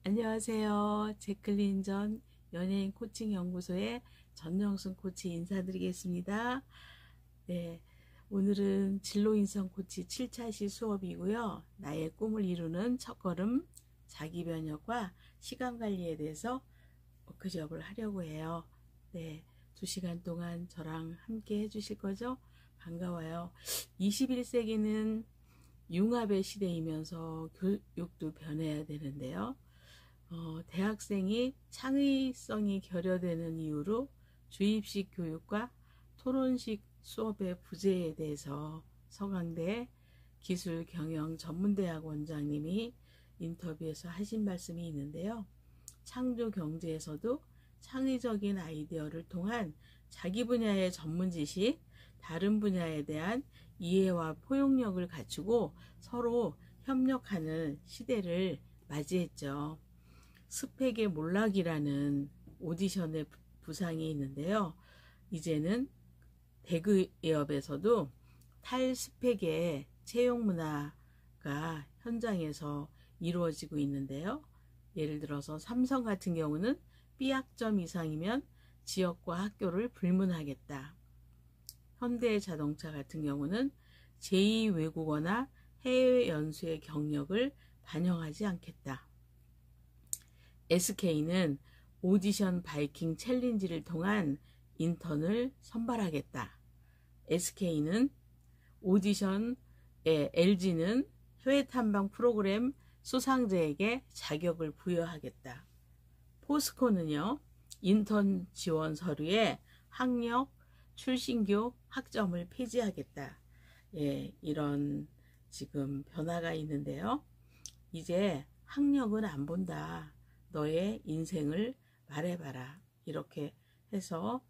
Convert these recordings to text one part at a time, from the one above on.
안녕하세요. 제클린 전 연예인 코칭 연구소의 전영순 코치 인사드리겠습니다. 네, 오늘은 진로인성 코치 7차 시 수업이고요. 나의 꿈을 이루는 첫걸음, 자기변혁과 시간관리에 대해서 워크숍을 하려고 해요. 네, 2시간 동안 저랑 함께 해주실 거죠? 반가워요. 21세기는 융합의 시대이면서 교육도 변해야 되는데요. 대학생이 창의성이 결여되는 이유로 주입식 교육과 토론식 수업의 부재에 대해서 서강대 기술경영전문대학 원장님이 인터뷰에서 하신 말씀이 있는데요. 창조경제에서도 창의적인 아이디어를 통한 자기 분야의 전문 지식, 다른 분야에 대한 이해와 포용력을 갖추고 서로 협력하는 시대를 맞이했죠. 스펙의 몰락이라는 오디션의 부상이 있는데요. 이제는 대기업에서도 탈스펙의 채용 문화가 현장에서 이루어지고 있는데요. 예를 들어서 삼성 같은 경우는 B학점 이상이면 지역과 학교를 불문하겠다. 현대자동차 같은 경우는 제2외국어나 해외 연수의 경력을 반영하지 않겠다. SK는 오디션 바이킹 챌린지를 통한 인턴을 선발하겠다. SK는 오디션에 LG는 해외 탐방 프로그램 수상자에게 자격을 부여하겠다. 포스코는요, 인턴 지원 서류에 학력, 출신교, 학점을 폐지하겠다. 예, 이런 지금 변화가 있는데요. 이제 학력은 안 본다. 너의 인생을 말해봐라. 이렇게 해서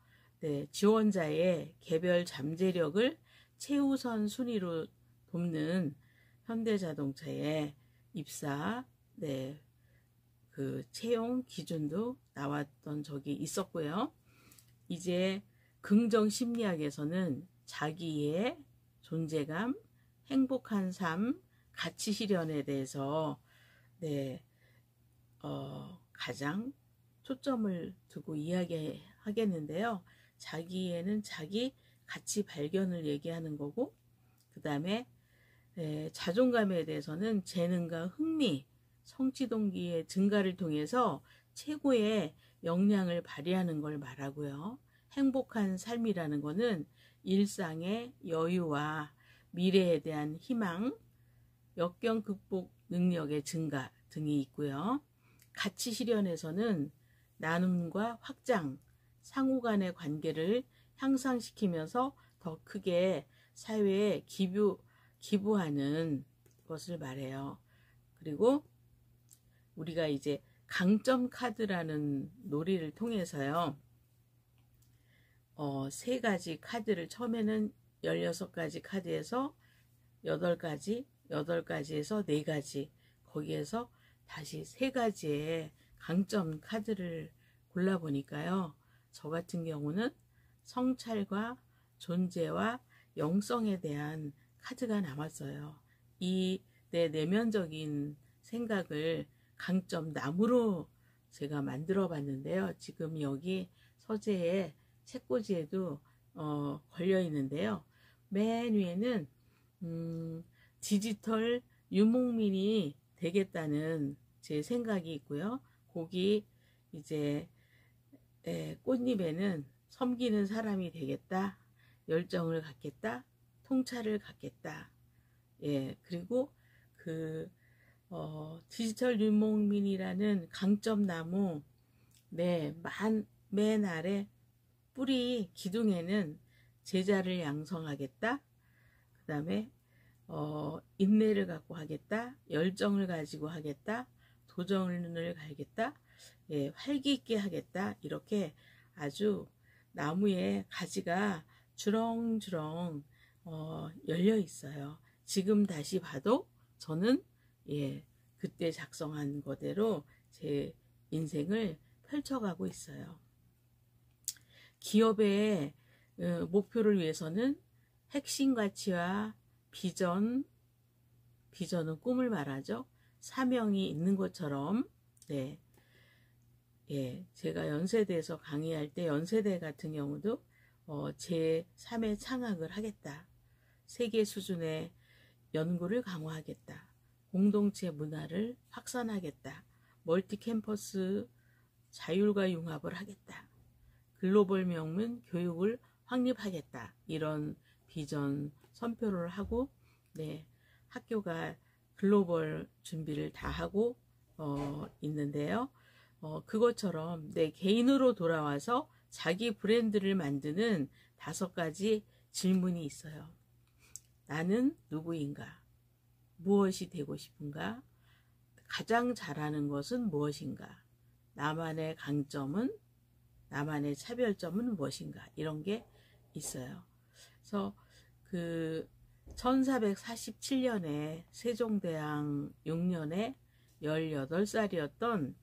지원자의 개별 잠재력을 최우선 순위로 돕는 현대자동차의 입사 그 채용 기준도 나왔던 적이 있었고요. 이제 긍정심리학에서는 자기의 존재감, 행복한 삶, 가치 실현에 대해서 가장 초점을 두고 이야기하겠는데요. 자기에는 자기 가치 발견을 얘기하는 거고, 그 다음에 자존감에 대해서는 재능과 흥미, 성취 동기의 증가를 통해서 최고의 역량을 발휘하는 걸 말하고요. 행복한 삶이라는 거는 일상의 여유와 미래에 대한 희망, 역경 극복 능력의 증가 등이 있고요. 가치 실현에서는 나눔과 확장, 상호 간의 관계를 향상시키면서 더 크게 사회에 기부하는 것을 말해요. 그리고 우리가 이제 강점 카드라는 놀이를 통해서요. 3가지 카드를 처음에는 16가지 카드에서 8가지에서 4가지, 거기에서 다시 3가지의 강점 카드를 골라보니까요. 저 같은 경우는 성찰과 존재와 영성에 대한 카드가 남았어요. 이 내 내면적인 생각을 강점 나무로 제가 만들어 봤는데요. 지금 여기 서재에 책꽂이에도 걸려 있는데요. 맨 위에는 디지털 유목민이 되겠다는 제 생각이 있고요. 거기 이제 꽃잎에는 섬기는 사람이 되겠다, 열정을 갖겠다, 통찰을 갖겠다. 예, 그리고 그 디지털 유목민이라는 강점나무 맨 아래 뿌리 기둥에는 제자를 양성하겠다. 그 다음에 인내를 갖고 하겠다, 열정을 가지고 하겠다, 도전을 갈겠다, 예, 활기 있게 하겠다. 이렇게 아주 나무에 가지가 주렁주렁 열려 있어요. 지금 다시 봐도 저는 그때 작성한 거대로 제 인생을 펼쳐가고 있어요. 기업의 목표를 위해서는 핵심 가치와 비전은 꿈을 말하죠. 사명이 있는 것처럼 네. 예, 제가 연세대에서 강의할 때 연세대 같은 경우도 제3의 창학을 하겠다. 세계 수준의 연구를 강화하겠다. 공동체 문화를 확산하겠다. 멀티 캠퍼스 자율과 융합을 하겠다. 글로벌 명문 교육을 확립하겠다. 이런 비전 선표를 하고 네, 학교가 글로벌 준비를 다 하고 있는데요. 그것처럼 내 개인으로 돌아와서 자기 브랜드를 만드는 5가지 질문이 있어요. 나는 누구인가? 무엇이 되고 싶은가? 가장 잘하는 것은 무엇인가? 나만의 강점은, 나만의 차별점은 무엇인가? 이런 게 있어요. 그래서 1447년에 세종대왕 6년에 18살이었던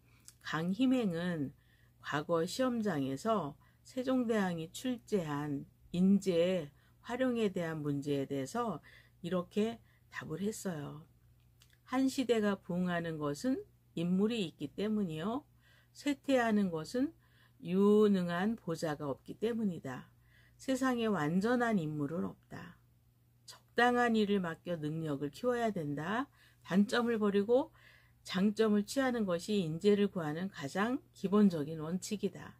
강희맹은 과거 시험장에서 세종대왕이 출제한 인재 활용에 대한 문제에 대해서 이렇게 답을 했어요. 한 시대가 부흥하는 것은 인물이 있기 때문이요. 쇠퇴하는 것은 유능한 보좌가 없기 때문이다. 세상에 완전한 인물은 없다. 적당한 일을 맡겨 능력을 키워야 된다. 단점을 버리고 장점을 취하는 것이 인재를 구하는 가장 기본적인 원칙이다.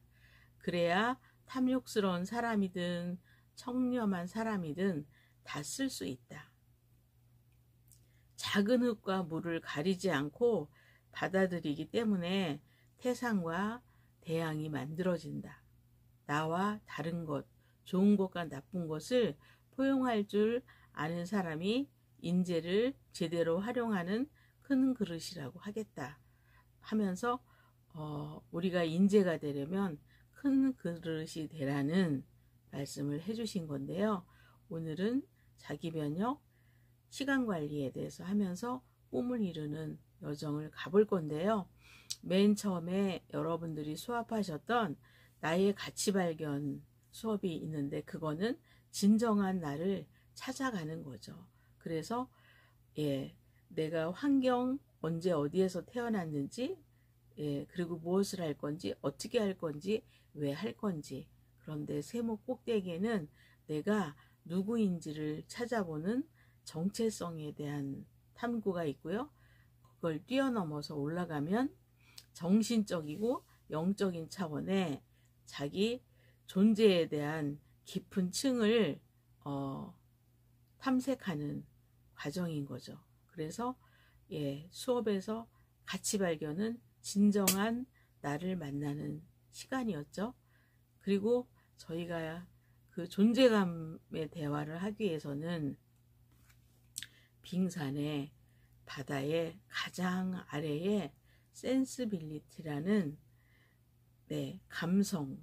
그래야 탐욕스러운 사람이든 청렴한 사람이든 다 쓸 수 있다. 작은 흙과 물을 가리지 않고 받아들이기 때문에 태산과 대양이 만들어진다. 나와 다른 것, 좋은 것과 나쁜 것을 포용할 줄 아는 사람이 인재를 제대로 활용하는 큰 그릇이라고 하겠다 하면서 우리가 인재가 되려면 큰 그릇이 되라는 말씀을 해주신 건데요. 오늘은 자기변혁, 시간관리에 대해서 하면서 꿈을 이루는 여정을 가볼 건데요. 맨 처음에 여러분들이 수업하셨던 나의 가치 발견 수업이 있는데 그거는 진정한 나를 찾아가는 거죠. 그래서 내가 환경, 언제 어디에서 태어났는지, 그리고 무엇을 할 건지, 어떻게 할 건지, 왜 할 건지, 그런데 세목 꼭대기에는 내가 누구인지를 찾아보는 정체성에 대한 탐구가 있고요. 그걸 뛰어넘어서 올라가면 정신적이고 영적인 차원의 자기 존재에 대한 깊은 층을 탐색하는 과정인 거죠. 그래서 수업에서 가치 발견은 진정한 나를 만나는 시간이었죠. 그리고 저희가 그 존재감의 대화를 하기 위해서는 빙산의 바다의 가장 아래에 센스빌리티라는 감성을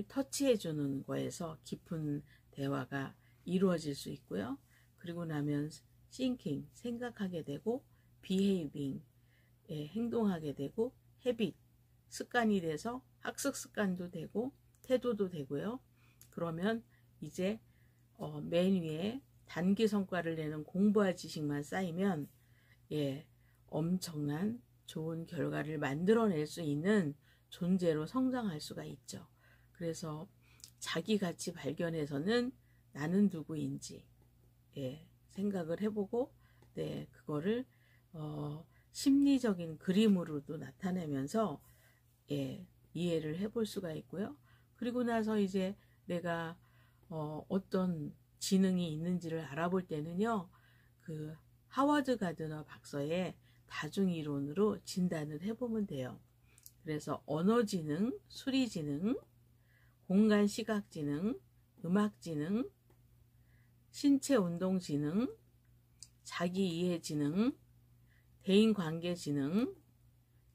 터치해 주는 거에서 깊은 대화가 이루어질 수 있고요. 그리고 나면 thinking, 생각하게 되고 behaving, 행동하게 되고 habit, 습관이 돼서 학습 습관도 되고 태도도 되고요. 그러면 이제 맨 위에 단기 성과를 내는 공부와 지식만 쌓이면 엄청난 좋은 결과를 만들어낼 수 있는 존재로 성장할 수가 있죠. 그래서 자기 가치 발견에서는 나는 누구인지 생각을 해보고 그거를 심리적인 그림으로도 나타내면서 이해를 해볼 수가 있고요. 그리고 나서 이제 내가 어떤 지능이 있는지를 알아볼 때는요. 그 하워드 가드너 박사의 다중이론으로 진단을 해보면 돼요. 그래서 언어지능, 수리지능, 공간시각지능, 음악지능, 신체운동지능, 자기이해지능, 대인관계지능,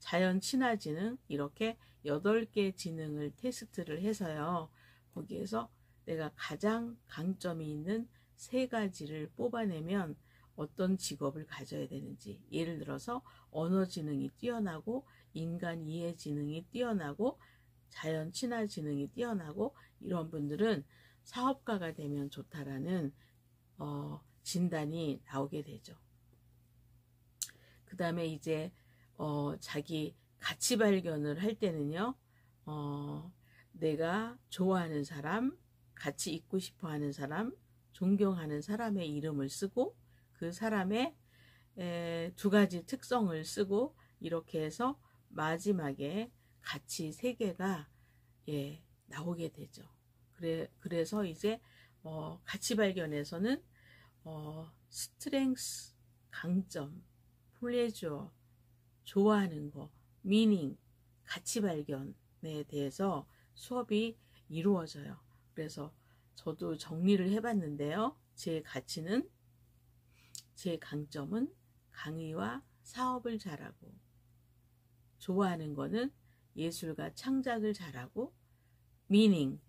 자연친화지능 이렇게 8개 지능을 테스트를 해서요. 거기에서 내가 가장 강점이 있는 3가지를 뽑아내면 어떤 직업을 가져야 되는지, 예를 들어서 언어지능이 뛰어나고 인간이해지능이 뛰어나고 자연친화지능이 뛰어나고 이런 분들은 사업가가 되면 좋다라는 진단이 나오게 되죠. 그 다음에 이제 자기 가치 발견을 할 때는요, 내가 좋아하는 사람, 같이 있고 싶어 하는 사람, 존경하는 사람의 이름을 쓰고 그 사람의 두 가지 특성을 쓰고 이렇게 해서 마지막에 가치 세 개가 나오게 되죠. 그래서 이제 가치 발견에서는 스트렝스, 강점, 플레저, 좋아하는 거, 미닝, 가치 발견에 대해서 수업이 이루어져요. 그래서 저도 정리를 해봤는데요. 제 가치는, 제 강점은 강의와 사업을 잘하고, 좋아하는 거는 예술과 창작을 잘하고, 미닝,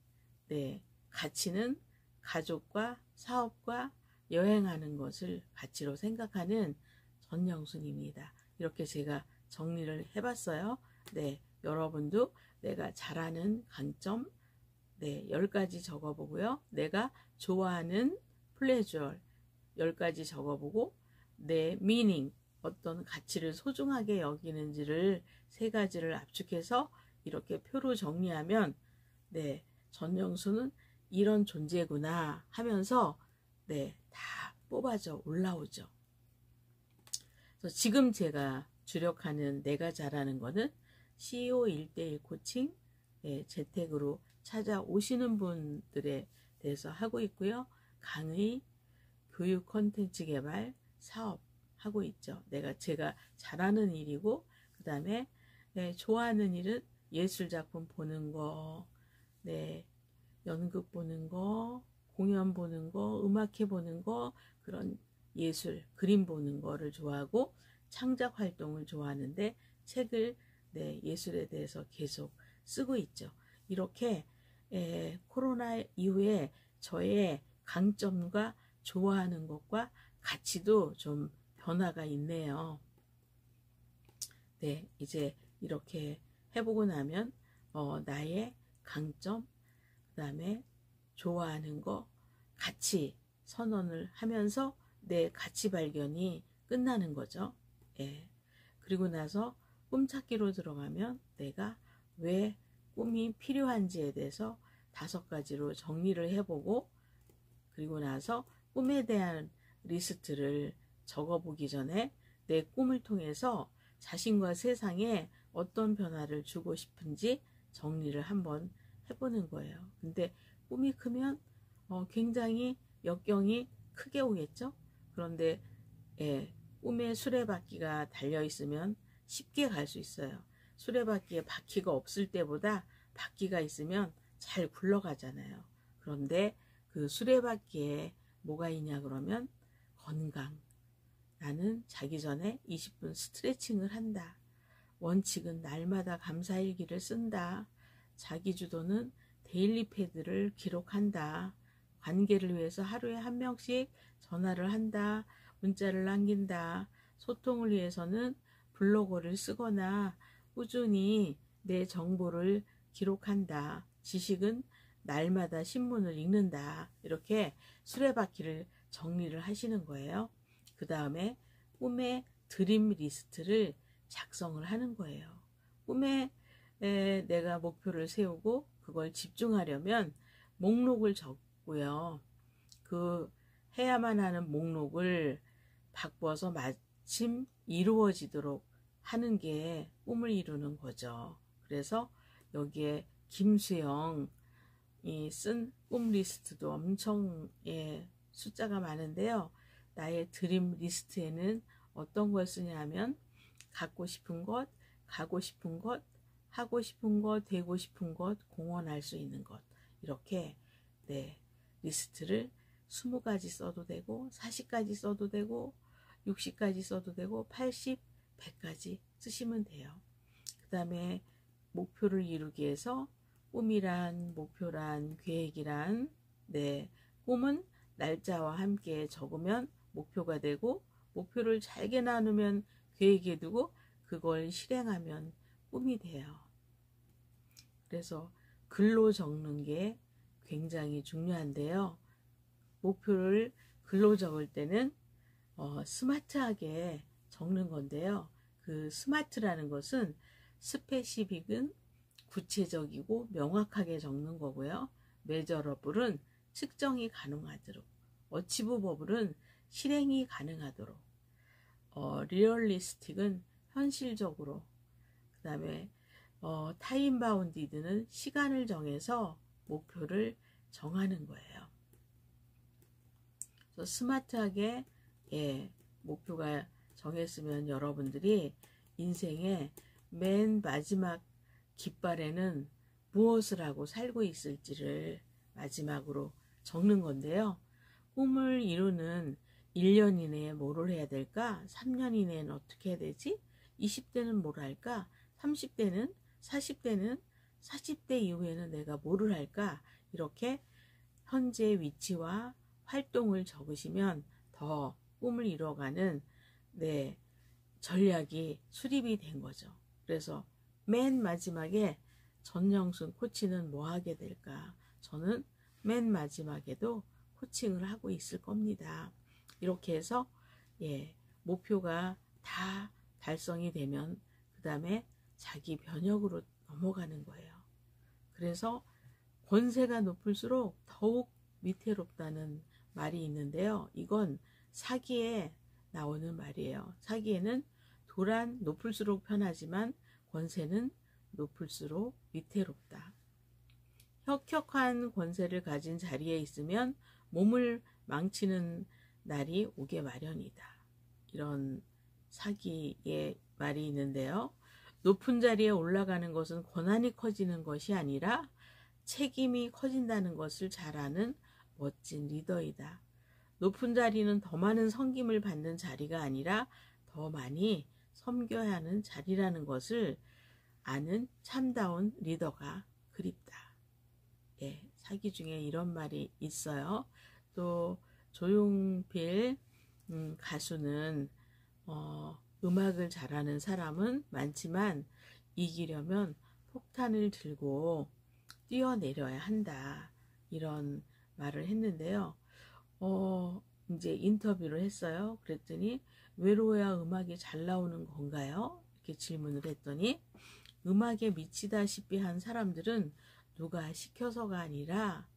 가치는 가족과 사업과 여행하는 것을 가치로 생각하는 전영순입니다. 이렇게 제가 정리를 해봤어요. 여러분도 내가 잘하는 강점 10가지 적어보고요. 내가 좋아하는 플레저 10가지 적어보고 내 미닝, 어떤 가치를 소중하게 여기는지를 3가지를 압축해서 이렇게 표로 정리하면 전영수는 이런 존재구나 하면서 다 뽑아져 올라오죠. 그래서 지금 제가 주력하는 내가 잘하는 거는 CEO 1:1 코칭, 재택으로 찾아오시는 분들에 대해서 하고 있고요. 강의, 교육 콘텐츠 개발, 사업 하고 있죠. 제가 잘하는 일이고, 그 다음에 좋아하는 일은 예술 작품 보는 거, 연극 보는 거, 공연 보는 거, 음악회 보는 거, 그런 예술, 그림 보는 거를 좋아하고 창작 활동을 좋아하는데 책을 예술에 대해서 계속 쓰고 있죠. 이렇게 코로나 이후에 저의 강점과 좋아하는 것과 가치도 좀 변화가 있네요. 이제 이렇게 해보고 나면 나의 강점, 그 다음에 좋아하는 거, 가치 선언을 하면서 내 가치 발견이 끝나는 거죠. 그리고 나서 꿈찾기로 들어가면 내가 왜 꿈이 필요한지에 대해서 5가지로 정리를 해보고, 그리고 나서 꿈에 대한 리스트를 적어보기 전에 내 꿈을 통해서 자신과 세상에 어떤 변화를 주고 싶은지 정리를 한번 해보는 거예요. 근데 꿈이 크면 굉장히 역경이 크게 오겠죠. 그런데 꿈에 수레바퀴가 달려있으면 쉽게 갈 수 있어요. 수레바퀴에 바퀴가 없을 때보다 바퀴가 있으면 잘 굴러가잖아요. 그런데 그 수레바퀴에 뭐가 있냐 그러면 건강. 나는 자기 전에 20분 스트레칭을 한다. 원칙은 날마다 감사일기를 쓴다. 자기주도는 데일리 패드를 기록한다. 관계를 위해서 하루에 1명씩 전화를 한다. 문자를 남긴다. 소통을 위해서는 블로그를 쓰거나 꾸준히 내 정보를 기록한다. 지식은 날마다 신문을 읽는다. 이렇게 수레바퀴를 정리를 하시는 거예요. 그 다음에 꿈의 드림 리스트를 작성을 하는 거예요. 꿈에 내가 목표를 세우고 그걸 집중하려면 목록을 적고요. 그 해야만 하는 목록을 바꿔서 마침 이루어지도록 하는 게 꿈을 이루는 거죠. 그래서 여기에 김수영이 쓴 꿈 리스트도 엄청 숫자가 많은데요. 나의 드림 리스트에는 어떤 걸 쓰냐면 갖고 싶은 것, 가고 싶은 것, 하고 싶은 것, 되고 싶은 것, 공헌할 수 있는 것, 이렇게 리스트를 20가지 써도 되고 40가지 써도 되고 60가지 써도 되고 80, 100까지 쓰시면 돼요. 그 다음에 목표를 이루기 위해서 꿈이란, 목표란, 계획이란, 꿈은 날짜와 함께 적으면 목표가 되고, 목표를 잘게 나누면 계획에 두고 그걸 실행하면 꿈이 돼요. 그래서 글로 적는 게 굉장히 중요한데요. 목표를 글로 적을 때는 스마트하게 적는 건데요. 그 스마트라는 것은 스페시픽은 구체적이고 명확하게 적는 거고요. 메저러블은 측정이 가능하도록, 어치브버블은 실행이 가능하도록, 리얼리스틱은 현실적으로, 그 다음에 타임 바운디드는 시간을 정해서 목표를 정하는 거예요. 그래서 스마트하게 목표가 정했으면 여러분들이 인생의 맨 마지막 깃발에는 무엇을 하고 살고 있을지를 마지막으로 적는 건데요. 꿈을 이루는 1년 이내에 뭐를 해야 될까? 3년 이내에는 어떻게 해야 되지? 20대는 뭘 할까? 30대는? 40대는? 40대 이후에는 내가 뭐를 할까? 이렇게 현재 위치와 활동을 적으시면 더 꿈을 이뤄가는 전략이 수립이 된 거죠. 그래서 맨 마지막에 전영순 코치는 뭐 하게 될까? 저는 맨 마지막에도 코칭을 하고 있을 겁니다. 이렇게 해서 목표가 다 달성이 되면 그 다음에 자기 변혁으로 넘어가는 거예요. 그래서 권세가 높을수록 더욱 위태롭다는 말이 있는데요. 이건 사기에 나오는 말이에요. 사기에는 도란 높을수록 편하지만 권세는 높을수록 위태롭다. 혁혁한 권세를 가진 자리에 있으면 몸을 망치는 날이 오게 마련이다. 이런 사기의 말이 있는데요. 높은 자리에 올라가는 것은 권한이 커지는 것이 아니라 책임이 커진다는 것을 잘 아는 멋진 리더이다. 높은 자리는 더 많은 섬김을 받는 자리가 아니라 더 많이 섬겨야 하는 자리라는 것을 아는 참다운 리더가 그립다. 사기 중에 이런 말이 있어요. 또 조용필 가수는 음악을 잘하는 사람은 많지만 이기려면 폭탄을 들고 뛰어내려야 한다. 이런 말을 했는데요. 이제 인터뷰를 했어요. 그랬더니 외로워야 음악이 잘 나오는 건가요? 이렇게 질문을 했더니 음악에 미치다시피 한 사람들은 누가 시켜서가 아니라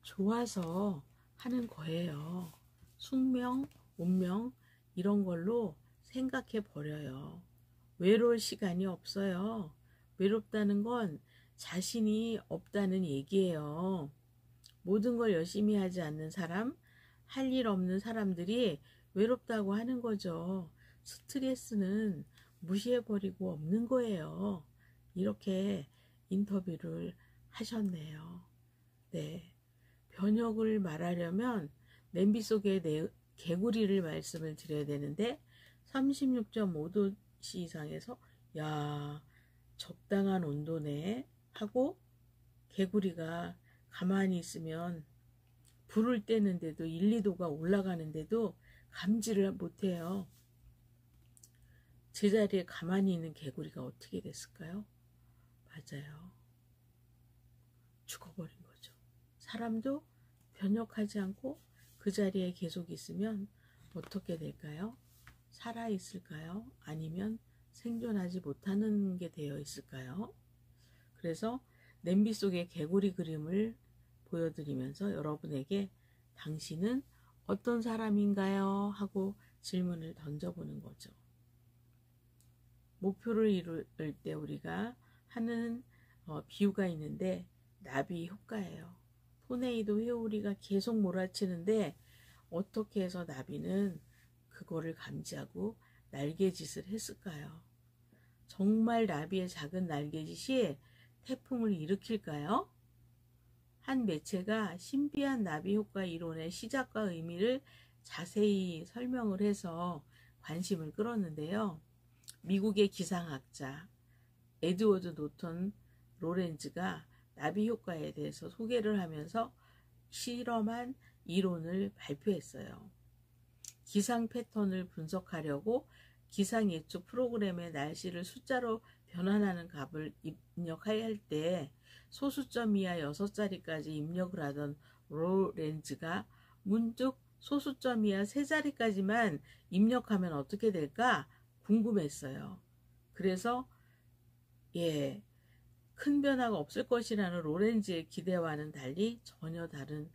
좋아서 하는 거예요. 숙명, 운명 이런 걸로 생각해 버려요. 외로울 시간이 없어요. 외롭다는 건 자신이 없다는 얘기예요. 모든 걸 열심히 하지 않는 사람, 할 일 없는 사람들이 외롭다고 하는 거죠. 스트레스는 무시해버리고 없는 거예요. 이렇게 인터뷰를 하셨네요. 변혁을 말하려면 냄비 속에 개구리를 말씀을 드려야 되는데 36.5도 이상에서 적당한 온도네 하고 개구리가 가만히 있으면 불을 떼는데도 1, 2도가 올라가는데도 감지를 못해요. 제자리에 가만히 있는 개구리가 어떻게 됐을까요? 맞아요. 죽어버린 거죠. 사람도 변혁하지 않고 그 자리에 계속 있으면 어떻게 될까요? 살아있을까요? 아니면 생존하지 못하는 게 되어 있을까요? 그래서 냄비 속의 개구리 그림을 보여드리면서 여러분에게 당신은 어떤 사람인가요? 하고 질문을 던져보는 거죠. 목표를 이룰 때 우리가 하는 비유가 있는데 나비 효과예요. 토네이도 회오리가 계속 몰아치는데 어떻게 해서 나비는 그거를 감지하고 날개짓을 했을까요? 정말 나비의 작은 날개짓이 태풍을 일으킬까요? 한 매체가 신비한 나비 효과 이론의 시작과 의미를 자세히 설명을 해서 관심을 끌었는데요. 미국의 기상학자 에드워드 노턴 로렌즈가 나비 효과에 대해서 소개를 하면서 실험한 이론을 발표했어요. 기상 패턴을 분석하려고 기상 예측 프로그램의 날씨를 숫자로 변환하는 값을 입력할 때 소수점 이하 6자리까지 입력을 하던 로렌즈가 문득 소수점 이하 3자리까지만 입력하면 어떻게 될까 궁금했어요. 그래서 예, 큰 변화가 없을 것이라는 로렌즈의 기대와는 달리 전혀 다른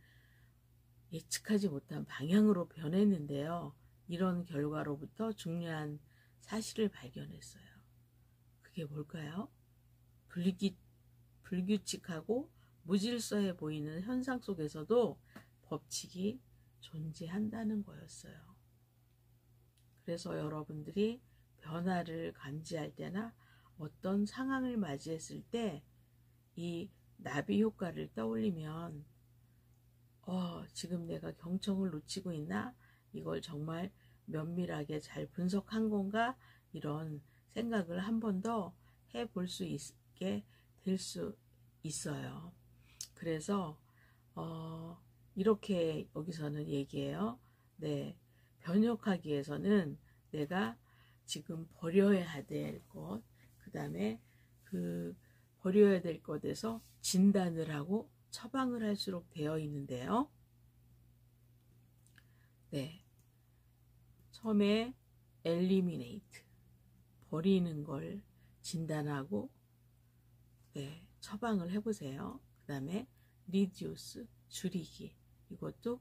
예측하지 못한 방향으로 변했는데요. 이런 결과로부터 중요한 사실을 발견했어요. 그게 뭘까요? 불규칙하고 무질서해 보이는 현상 속에서도 법칙이 존재한다는 거였어요. 그래서 여러분들이 변화를 감지할 때나 어떤 상황을 맞이했을 때 이 나비 효과를 떠올리면 지금 내가 경청을 놓치고 있나? 이걸 정말 면밀하게 잘 분석한 건가? 이런 생각을 한 번 더 해볼 수 있게 될 수 있어요. 그래서 이렇게 여기서는 얘기해요. 네, 변혁하기 위해서는 내가 지금 버려야 될 것, 그 다음에 그 버려야 될 것에서 진단을 하고 처방을 할수록 되어 있는데요. 네, 처음에 eliminate, 버리는 걸 진단하고 네, 처방을 해보세요. 그 다음에 reduce, 줄이기, 이것도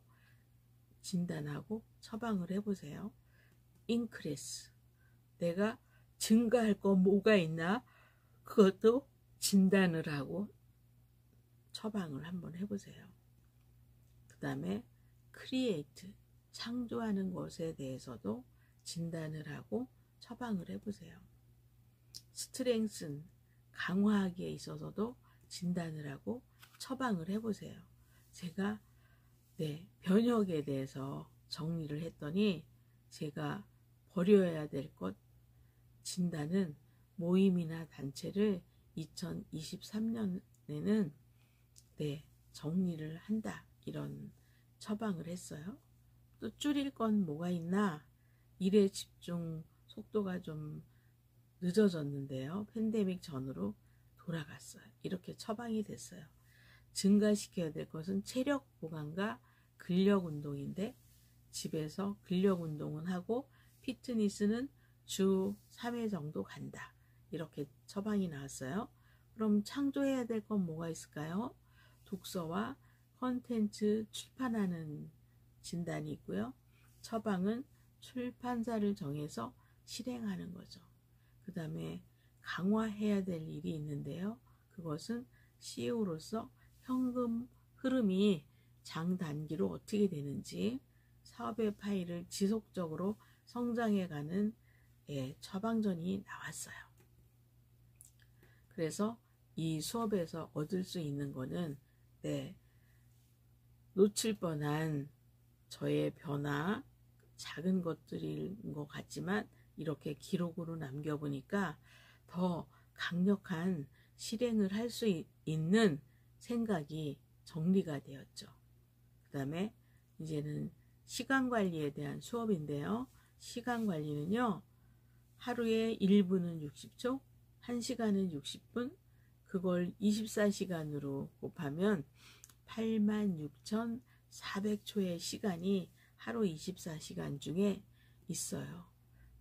진단하고 처방을 해보세요. increase, 내가 증가할 거 뭐가 있나? 그것도 진단을 하고 처방을 한번 해보세요. 그 다음에 create, 창조하는 것에 대해서도 진단을 하고 처방을 해보세요. strengthen, 강화하기에 있어서도 진단을 하고 처방을 해보세요. 제가 변혁에 대해서 정리를 했더니 제가 버려야 될 것 진단은 모임이나 단체를 2023년에는 정리를 한다, 이런 처방을 했어요. 또 줄일 건 뭐가 있나? 일에 집중 속도가 좀 늦어졌는데요. 팬데믹 전으로 돌아갔어요. 이렇게 처방이 됐어요. 증가시켜야 될 것은 체력 보강과 근력 운동인데 집에서 근력 운동은 하고 피트니스는 주 3회 정도 간다. 이렇게 처방이 나왔어요. 그럼 창조해야 될 건 뭐가 있을까요? 독서와 컨텐츠 출판하는 진단이 있고요. 처방은 출판사를 정해서 실행하는 거죠. 그 다음에 강화해야 될 일이 있는데요. 그것은 CEO로서 현금 흐름이 장단기로 어떻게 되는지, 사업의 파일을 지속적으로 성장해가는 처방전이 나왔어요. 그래서 이 수업에서 얻을 수 있는 거는 놓칠 뻔한 저의 변화, 작은 것들인 것 같지만 이렇게 기록으로 남겨보니까 더 강력한 실행을 할 수 있는 생각이 정리가 되었죠. 그 다음에 이제는 시간관리에 대한 수업인데요. 시간관리는요, 하루에 1분은 60초, 1시간은 60분, 그걸 24시간으로 곱하면 86,400초의 시간이 하루 24시간 중에 있어요.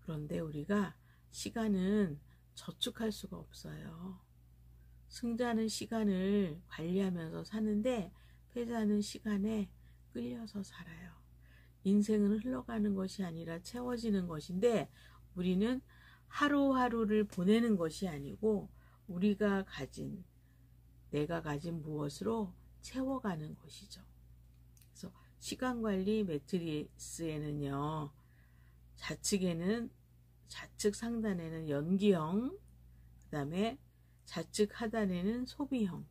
그런데 우리가 시간은 저축할 수가 없어요. 승자는 시간을 관리하면서 사는데 패자는 시간에 끌려서 살아요. 인생은 흘러가는 것이 아니라 채워지는 것인데 우리는 하루하루를 보내는 것이 아니고 내가 가진 무엇으로 채워가는 것이죠. 그래서 시간관리 매트리스에는요, 좌측 상단에는 연기형, 그 다음에 좌측 하단에는 소비형,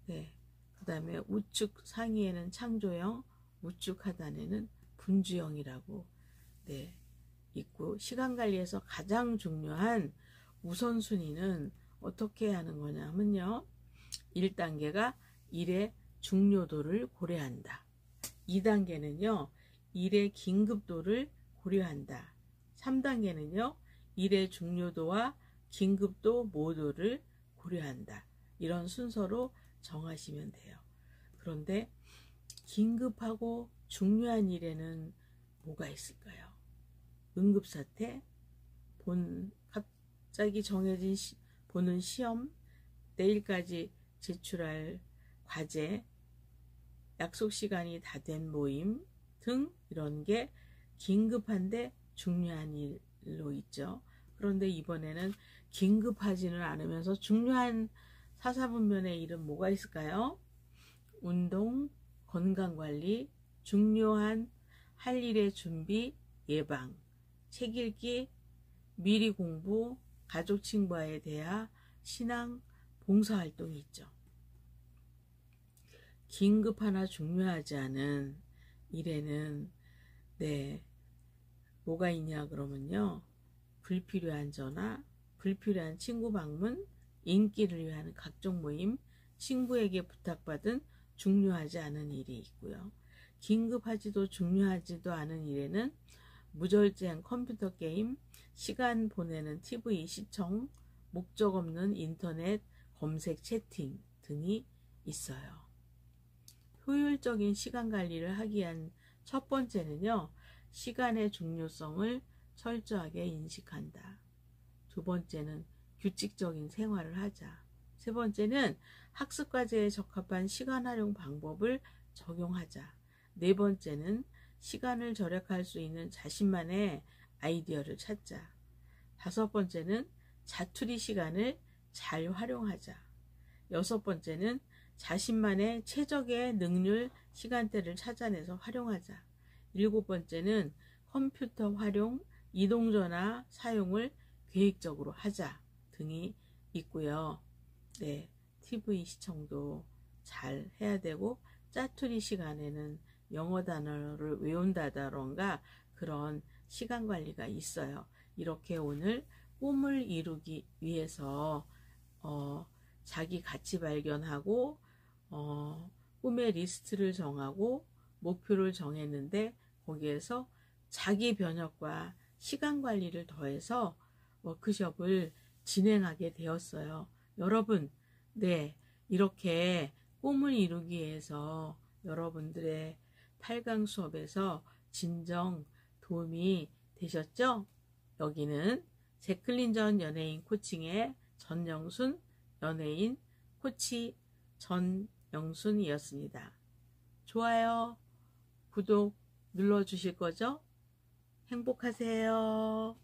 그 다음에 우측 상위에는 창조형, 우측 하단에는 분주형이라고 있고, 시간관리에서 가장 중요한 우선순위는 어떻게 하는 거냐면요, 1단계가 일의 중요도를 고려한다. 2단계는요, 일의 긴급도를 고려한다. 3단계는요, 일의 중요도와 긴급도 모두를 고려한다. 이런 순서로 정하시면 돼요. 그런데 긴급하고 중요한 일에는 뭐가 있을까요? 응급사태, 갑자기 정해진 보는 시험, 내일까지 제출할 과제, 약속 시간이 다 된 모임 등 이런 게 긴급한데 중요한 일로 있죠. 그런데 이번에는 긴급하지는 않으면서 중요한 사사분면의 일은 뭐가 있을까요? 운동, 건강관리, 중요한 할 일의 준비, 예방, 책 읽기, 미리 공부, 가족 친구와의 대화, 신앙, 봉사활동이 있죠. 긴급하나 중요하지 않은 일에는 뭐가 있냐 그러면요. 불필요한 전화, 불필요한 친구 방문, 인기를 위한 각종 모임, 친구에게 부탁받은 중요하지 않은 일이 있고요. 긴급하지도 중요하지도 않은 일에는 무절제한 컴퓨터 게임, 시간 보내는 TV 시청, 목적 없는 인터넷 검색 채팅 등이 있어요. 효율적인 시간 관리를 하기 위한 첫 번째는요. 시간의 중요성을 철저하게 인식한다. 두 번째는 규칙적인 생활을 하자. 세 번째는 학습과제에 적합한 시간 활용 방법을 적용하자. 네 번째는 시간을 절약할 수 있는 자신만의 아이디어를 찾자. 다섯 번째는 자투리 시간을 잘 활용하자. 여섯 번째는 자신만의 최적의 능률 시간대를 찾아내서 활용하자. 일곱 번째는 컴퓨터 활용, 이동전화 사용을 계획적으로 하자 등이 있고요. TV 시청도 잘 해야 되고 짜투리 시간에는 영어 단어를 외운다던가 그런 시간 관리가 있어요. 이렇게 오늘 꿈을 이루기 위해서 자기 가치 발견하고 꿈의 리스트를 정하고 목표를 정했는데 거기에서 자기 변혁과 시간 관리를 더해서 워크숍을 진행하게 되었어요. 여러분, 이렇게 꿈을 이루기 위해서 여러분들의 8강 수업에서 진정 도움이 되셨죠? 여기는 제클린 전 연예인 코칭의 전영순 연예인 코치 전영순이었습니다. 좋아요, 구독 눌러주실 거죠? 행복하세요.